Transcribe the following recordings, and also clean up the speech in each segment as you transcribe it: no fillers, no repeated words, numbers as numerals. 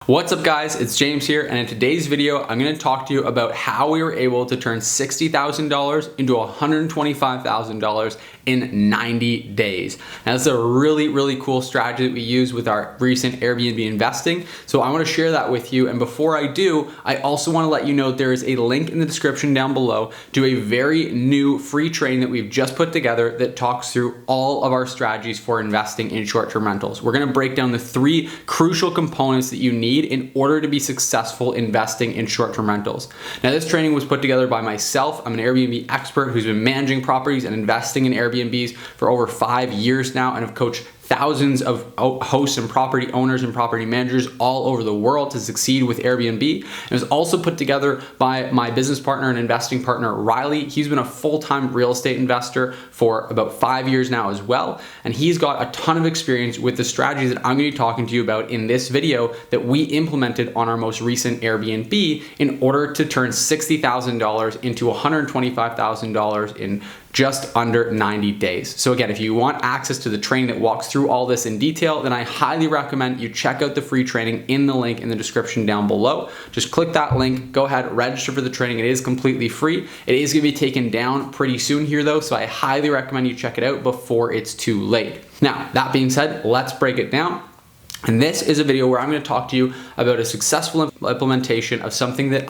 What's up guys, it's James here, and in today's video I'm going to talk to you about how we were able to turn $60,000 into $125,000 in 90 days. Now that's a really cool strategy that we use with our recent Airbnb investing, so I want to share that with you. And before I do, I also want to let you know there is a link in the description down below to a very new free training that we've just put together that talks through all of our strategies for investing in short-term rentals. We're going to break down the 3 crucial components that you need in order to be successful investing in short-term rentals. Now, this training was put together by myself. I'm an Airbnb expert who's been managing properties and investing in Airbnbs for over 5 years now, and have coached thousands of hosts and property owners and property managers all over the world to succeed with Airbnb. It was also put together by my business partner and investing partner, Riley. He's been a full-time real estate investor for about 5 years now as well. And he's got a ton of experience with the strategies that I'm going to be talking to you about in this video that we implemented on our most recent Airbnb in order to turn $60,000 into $125,000 in just under 90 days. So again, if you want access to the training that walks through all this in detail, then I highly recommend you check out the free training in the link in the description down below. Just click that link, go ahead, register for the training. It is completely free. It is gonna be taken down pretty soon here though, so I highly recommend you check it out before it's too late. Now, that being said, let's break it down. And this is a video where I'm going to talk to you about a successful implementation of something that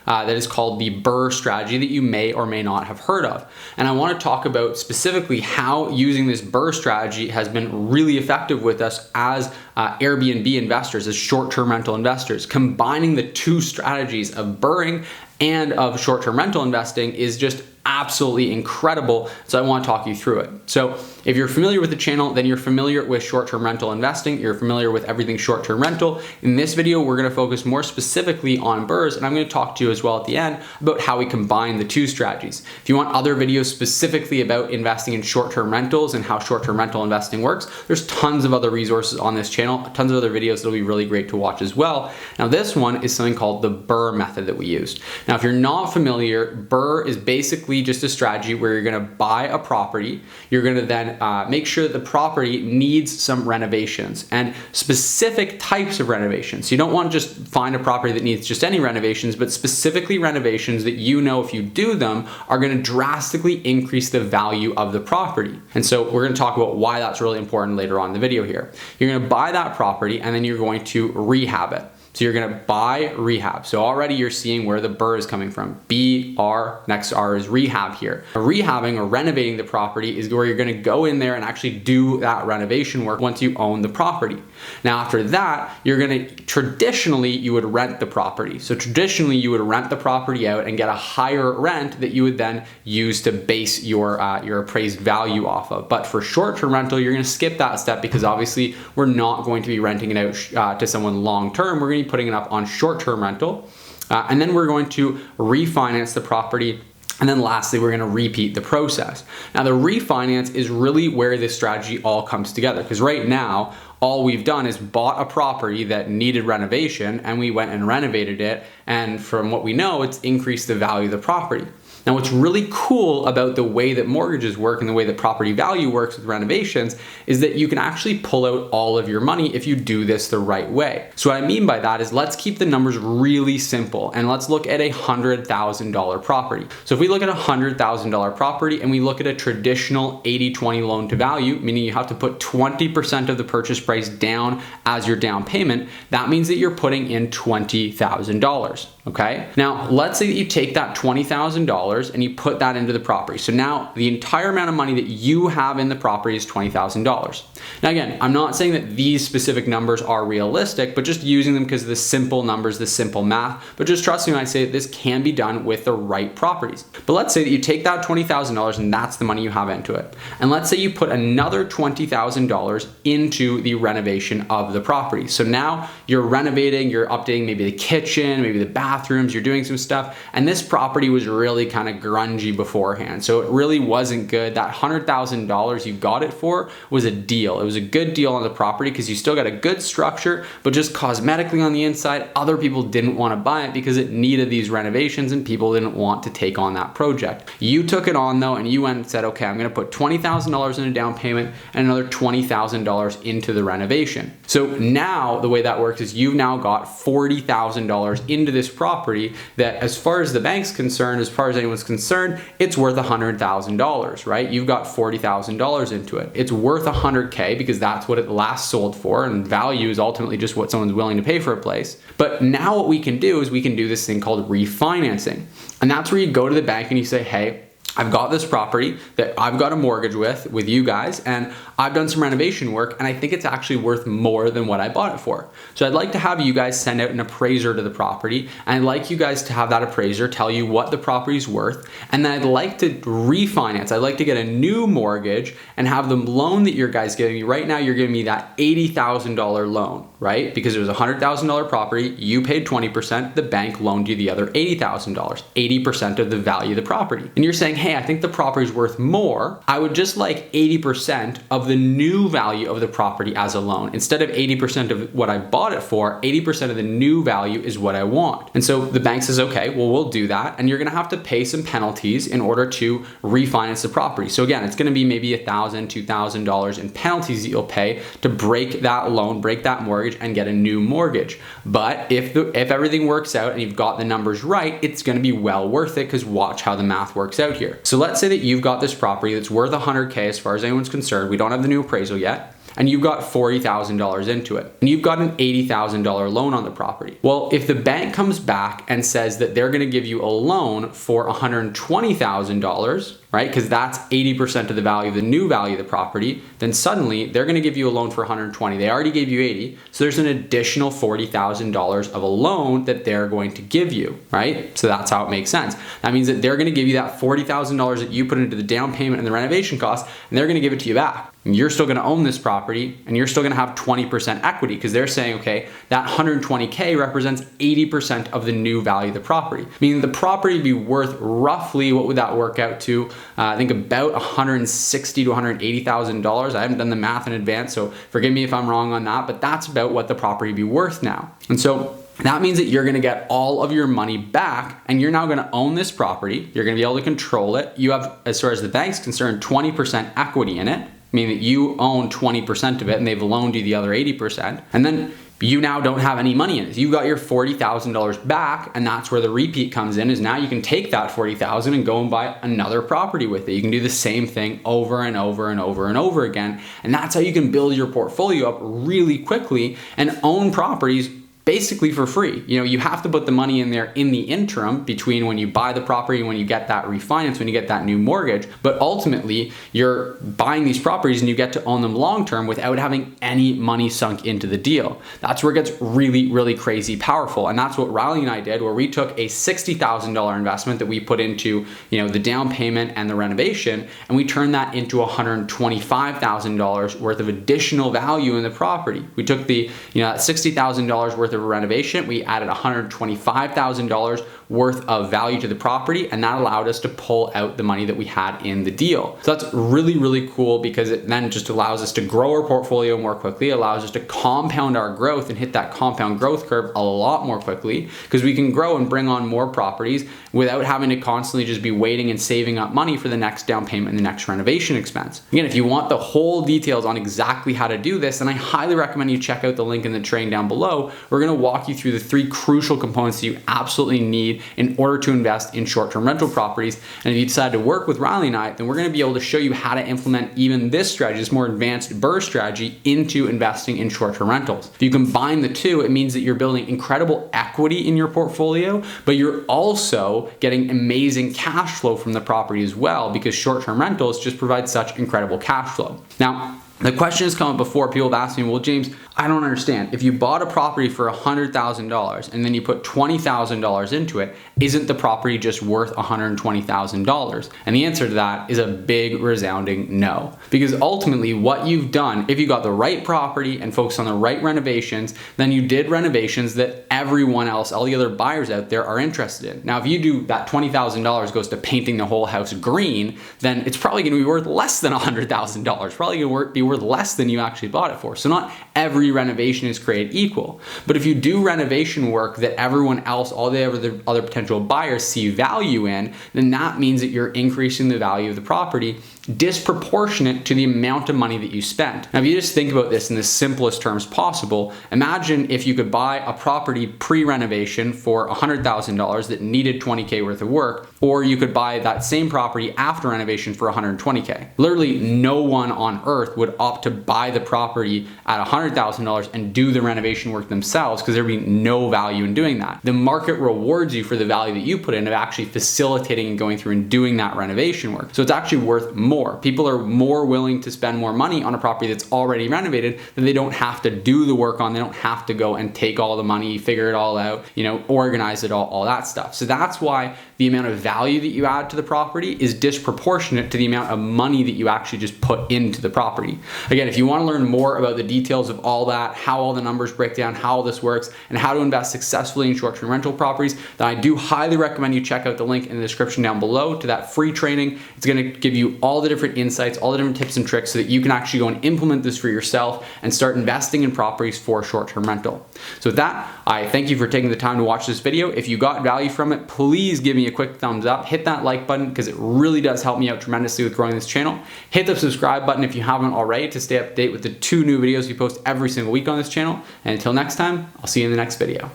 that is called the BRRRR strategy that you may or may not have heard of. And I want to talk about specifically how using this BRRRR strategy has been really effective with us as Airbnb investors, as short-term rental investors. Combining the 2 strategies of BRRRRing and of short-term rental investing is just absolutely incredible. So I want to talk you through it. So if you're familiar with the channel, then you're familiar with short-term rental investing. You're familiar with everything short-term rental. In this video, we're going to focus more specifically on BRRRRs, and I'm going to talk to you as well at the end about how we combine the 2 strategies. If you want other videos specifically about investing in short-term rentals and how short-term rental investing works, there's tons of other resources on this channel, tons of other videos that'll be really great to watch as well. Now, this one is something called the BRRRR method that we used. Now, if you're not familiar, BRRRR is basically just a strategy where you're going to buy a property. You're going to then make sure that the property needs some renovations and specific types of renovations. So you don't want to just find a property that needs just any renovations, but specifically renovations that you know if you do them are going to drastically increase the value of the property. And so we're going to talk about why that's really important later on in the video here. You're going to buy that property and then you're going to rehab it. So you're going to buy, rehab. So already you're seeing where the BRRRR is coming from. BR, next R is rehab here. Rehabbing or renovating the property is where you're going to go in there and actually do that renovation work once you own the property. Now after that, you're going to, traditionally you would rent the property. So traditionally you would rent the property out and get a higher rent that you would then use to base your appraised value off of. But for short-term rental, you're going to skip that step because obviously we're not going to be renting it out to someone long-term. We're going to putting it up on short-term rental, and then we're going to refinance the property, and then lastly we're going to repeat the process. Now the refinance is really where this strategy all comes together, because right now all we've done is bought a property that needed renovation and we went and renovated it, and from what we know, it's increased the value of the property. Now, what's really cool about the way that mortgages work and the way that property value works with renovations is that you can actually pull out all of your money if you do this the right way. So what I mean by that is, let's keep the numbers really simple and let's look at a $100,000 property. So if we look at a $100,000 property and we look at a traditional 80-20 loan to value, meaning you have to put 20% of the purchase price down as your down payment, that means that you're putting in $20,000. Okay. Now let's say that you take that $20,000 and you put that into the property. So now the entire amount of money that you have in the property is $20,000. Now again, I'm not saying that these specific numbers are realistic, but just using them because of the simple numbers, the simple math. But just trust me when I say that this can be done with the right properties. But let's say that you take that $20,000 and that's the money you have into it. And let's say you put another $20,000 into the renovation of the property. So now you're renovating, you're updating maybe the kitchen, maybe the bathrooms, you're doing some stuff. And this property was really kind of grungy beforehand. So it really wasn't good. That $100,000 you got it for was a deal. deal. It was a good deal on the property because you still got a good structure, but just cosmetically on the inside, other people didn't want to buy it because it needed these renovations and people didn't want to take on that project. You took it on though, and you went and said, okay, I'm going to put $20,000 in a down payment and another $20,000 into the renovation. So now the way that works is you've now got $40,000 into this property that, as far as the bank's concerned, as far as anyone's concerned, it's worth $100,000, right? You've got $40,000 into it. It's worth $100K because that's what it last sold for, and value is ultimately just what someone's willing to pay for a place. But now what we can do is we can do this thing called refinancing. And that's where you go to the bank and you say, hey, I've got this property that I've got a mortgage with you guys, and I've done some renovation work, and I think it's actually worth more than what I bought it for. So I'd like to have you guys send out an appraiser to the property, and I'd like you guys to have that appraiser tell you what the property's worth, and then I'd like to refinance. I'd like to get a new mortgage and have the loan that you guys giving me. Right now, you're giving me that $80,000 loan, right? Because it was a $100,000 property, you paid 20%, the bank loaned you the other $80,000, 80% of the value of the property. And you're saying, hey, I think the property's worth more. I would just like 80% of the new value of the property as a loan. Instead of 80% of what I bought it for, 80% of the new value is what I want. And so the bank says, okay, well, we'll do that. And you're gonna have to pay some penalties in order to refinance the property. So again, it's gonna be maybe $1,000, $2,000 in penalties that you'll pay to break that loan, break that mortgage, and get a new mortgage. But if everything works out and you've got the numbers right, it's gonna be well worth it, because watch how the math works out here. So let's say that you've got this property that's worth $100K as far as anyone's concerned. We don't have the new appraisal yet. And you've got $40,000 into it. And you've got an $80,000 loan on the property. Well, if the bank comes back and says that they're gonna give you a loan for $120,000, right? Because that's 80% of the value, the new value of the property, then suddenly they're gonna give you a loan for 120. They already gave you 80, so there's an additional $40,000 of a loan that they're going to give you, right? So that's how it makes sense. That means that they're gonna give you that $40,000 that you put into the down payment and the renovation costs, and they're gonna give it to you back. And you're still gonna own this property, and you're still gonna have 20% equity, because they're saying, okay, that 120K represents 80% of the new value of the property. Meaning the property would be worth roughly, what would that work out to? I think about $160,000 to $180,000. I haven't done the math in advance, so forgive me if I'm wrong on that, but that's about what the property would be worth now. And so that means that you're gonna get all of your money back, and you're now gonna own this property. You're gonna be able to control it. You have, as far as the bank's concerned, 20% equity in it, meaning that you own 20% of it and they've loaned you the other 80%. And then you now don't have any money in it. You got your $40,000 back, and that's where the repeat comes in, is now you can take that $40,000 and go and buy another property with it. You can do the same thing over and over and over and over again. And that's how you can build your portfolio up really quickly and own properties basically for free. You know, you have to put the money in there in the interim between when you buy the property and when you get that refinance, when you get that new mortgage. But ultimately, you're buying these properties and you get to own them long-term without having any money sunk into the deal. That's where it gets really, really crazy powerful. And that's what Riley and I did, where we took a $60,000 investment that we put into, you know, the down payment and the renovation, and we turned that into $125,000 worth of additional value in the property. We took the, you know, that $60,000 worth of renovation, we added $125,000 worth of value to the property, and that allowed us to pull out the money that we had in the deal. So that's really, really cool, because it then just allows us to grow our portfolio more quickly, allows us to compound our growth and hit that compound growth curve a lot more quickly, because we can grow and bring on more properties without having to constantly just be waiting and saving up money for the next down payment and the next renovation expense. Again, if you want the whole details on exactly how to do this, then I highly recommend you check out the link in the training down below. We're gonna walk you through the 3 crucial components that you absolutely need in order to invest in short-term rental properties. And if you decide to work with Riley and I, then we're gonna be able to show you how to implement even this strategy, this more advanced BRRRR strategy, into investing in short-term rentals. If you combine the two, it means that you're building incredible equity in your portfolio, but you're also getting amazing cash flow from the property as well, because short-term rentals just provide such incredible cash flow. Now, the question has come up before. People have asked me, well, James, I don't understand. If you bought a property for $100,000 and then you put $20,000 into it, isn't the property just worth $120,000? And the answer to that is a big resounding no. Because ultimately what you've done, if you got the right property and focused on the right renovations, then you did renovations that everyone else, all the other buyers out there, are interested in. Now, if you do that $20,000 goes to painting the whole house green, then it's probably gonna be worth less than $100,000. Probably gonna be worth less than you actually bought it for. So not every renovation is created equal. But if you do renovation work that everyone else, all the other potential buyers see value in, then that means that you're increasing the value of the property disproportionate to the amount of money that you spent. Now, if you just think about this in the simplest terms possible, imagine if you could buy a property pre-renovation for $100,000 that needed $20K worth of work, or you could buy that same property after renovation for $120K. Literally no one on earth would opt to buy the property at $100,000 and do the renovation work themselves because there'd be no value in doing that. The market rewards you for the value that you put in of actually facilitating and going through and doing that renovation work. So it's actually worth more. People are more willing to spend more money on a property that's already renovated that they don't have to do the work on. They don't have to go and take all the money, figure it all out, organize it all that stuff. So that's why the amount of value that you add to the property is disproportionate to the amount of money that you actually just put into the property. Again, if you want to learn more about the details of all that, how all the numbers break down, how all this works, and how to invest successfully in short-term rental properties, then I do highly recommend you check out the link in the description down below to that free training. It's going to give you all the different insights, all the different tips and tricks so that you can actually go and implement this for yourself and start investing in properties for short-term rental. So with that, I thank you for taking the time to watch this video. If you got value from it, please give me a quick thumbs up, hit that like button because it really does help me out tremendously with growing this channel. Hit the subscribe button if you haven't already to stay up to date with the 2 new videos we post every single week on this channel. And until next time, I'll see you in the next video.